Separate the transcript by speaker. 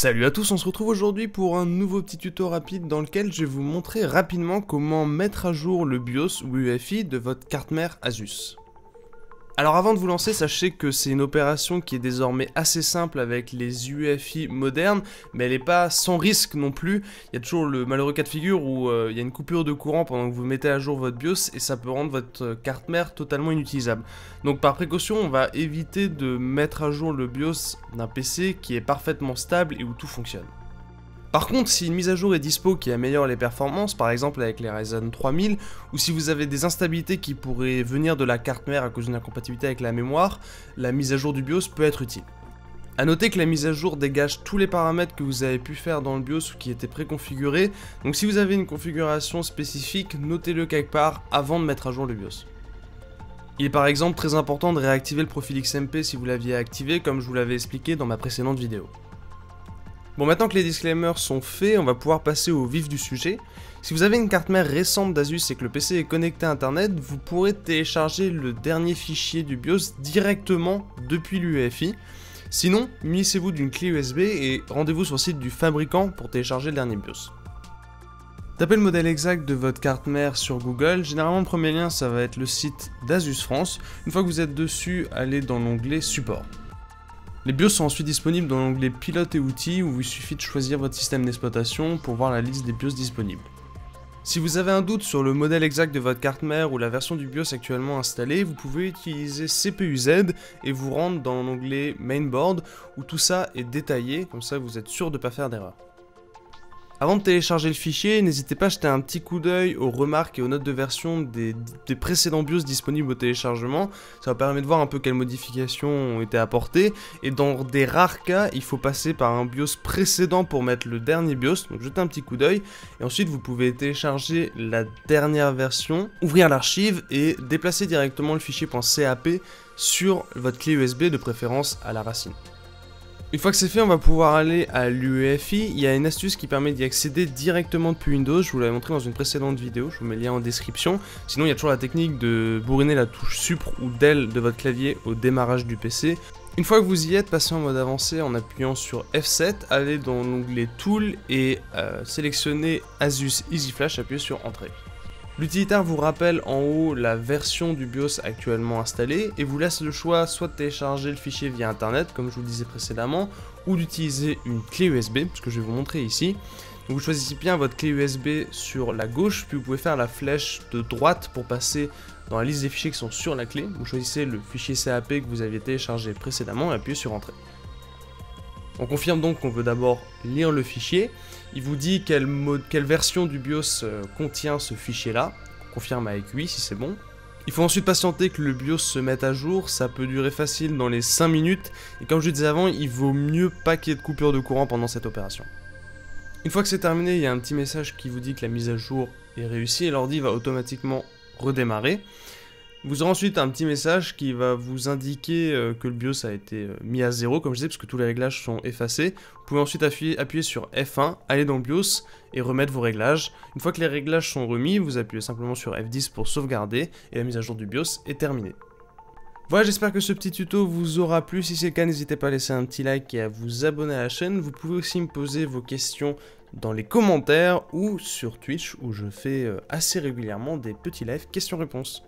Speaker 1: Salut à tous, on se retrouve aujourd'hui pour un nouveau petit tuto rapide dans lequel je vais vous montrer rapidement comment mettre à jour le BIOS ou UEFI de votre carte mère Asus. Alors avant de vous lancer, sachez que c'est une opération qui est désormais assez simple avec les UEFI modernes, mais elle n'est pas sans risque non plus. Il y a toujours le malheureux cas de figure où il y a une coupure de courant pendant que vous mettez à jour votre BIOS et ça peut rendre votre carte mère totalement inutilisable. Donc par précaution, on va éviter de mettre à jour le BIOS d'un PC qui est parfaitement stable et où tout fonctionne. Par contre, si une mise à jour est dispo qui améliore les performances, par exemple avec les Ryzen 3000, ou si vous avez des instabilités qui pourraient venir de la carte mère à cause d'une incompatibilité avec la mémoire, la mise à jour du BIOS peut être utile. A noter que la mise à jour dégage tous les paramètres que vous avez pu faire dans le BIOS ou qui étaient préconfigurés, donc si vous avez une configuration spécifique, notez-le quelque part avant de mettre à jour le BIOS. Il est par exemple très important de réactiver le profil XMP si vous l'aviez activé, comme je vous l'avais expliqué dans ma précédente vidéo. Bon, maintenant que les disclaimers sont faits, on va pouvoir passer au vif du sujet. Si vous avez une carte mère récente d'Asus et que le PC est connecté à internet, vous pourrez télécharger le dernier fichier du BIOS directement depuis l'UEFI. Sinon, munissez-vous d'une clé USB et rendez-vous sur le site du fabricant pour télécharger le dernier BIOS. Tapez le modèle exact de votre carte mère sur Google. Généralement, le premier lien, ça va être le site d'Asus France. Une fois que vous êtes dessus, allez dans l'onglet Support. Les BIOS sont ensuite disponibles dans l'onglet Pilote et outils où il suffit de choisir votre système d'exploitation pour voir la liste des BIOS disponibles. Si vous avez un doute sur le modèle exact de votre carte mère ou la version du BIOS actuellement installée, vous pouvez utiliser CPU-Z et vous rendre dans l'onglet Mainboard où tout ça est détaillé, comme ça vous êtes sûr de ne pas faire d'erreur. Avant de télécharger le fichier, n'hésitez pas à jeter un petit coup d'œil aux remarques et aux notes de version des précédents BIOS disponibles au téléchargement. Ça va permettre de voir un peu quelles modifications ont été apportées. Et dans des rares cas, il faut passer par un BIOS précédent pour mettre le dernier BIOS. Donc jetez un petit coup d'œil. Et ensuite, vous pouvez télécharger la dernière version, ouvrir l'archive et déplacer directement le fichier .cap sur votre clé USB, de préférence à la racine. Une fois que c'est fait, on va pouvoir aller à l'UEFI. Il y a une astuce qui permet d'y accéder directement depuis Windows. Je vous l'avais montré dans une précédente vidéo, je vous mets le lien en description. Sinon, il y a toujours la technique de bourriner la touche Supr ou Del de votre clavier au démarrage du PC. Une fois que vous y êtes, passez en mode avancé en appuyant sur F7, allez dans l'onglet Tool et sélectionnez Asus EasyFlash, appuyez sur Entrée. L'utilitaire vous rappelle en haut la version du BIOS actuellement installée et vous laisse le choix soit de télécharger le fichier via internet comme je vous le disais précédemment ou d'utiliser une clé USB, ce que je vais vous montrer ici. Donc vous choisissez bien votre clé USB sur la gauche, puis vous pouvez faire la flèche de droite pour passer dans la liste des fichiers qui sont sur la clé. Vous choisissez le fichier CAP que vous aviez téléchargé précédemment et appuyez sur Entrée. On confirme donc qu'on veut d'abord lire le fichier. Il vous dit quelle version du BIOS contient ce fichier-là. On confirme avec oui si c'est bon. Il faut ensuite patienter que le BIOS se mette à jour. Ça peut durer facile dans les 5 minutes. Et comme je le disais avant, il vaut mieux pas qu'il y ait de coupure de courant pendant cette opération. Une fois que c'est terminé, il y a un petit message qui vous dit que la mise à jour est réussie et l'ordi va automatiquement redémarrer. Vous aurez ensuite un petit message qui va vous indiquer que le BIOS a été mis à 0, comme je disais, parce que tous les réglages sont effacés. Vous pouvez ensuite appuyer sur F1, aller dans le BIOS et remettre vos réglages. Une fois que les réglages sont remis, vous appuyez simplement sur F10 pour sauvegarder et la mise à jour du BIOS est terminée. Voilà, j'espère que ce petit tuto vous aura plu. Si c'est le cas, n'hésitez pas à laisser un petit like et à vous abonner à la chaîne. Vous pouvez aussi me poser vos questions dans les commentaires ou sur Twitch où je fais assez régulièrement des petits lives questions-réponses.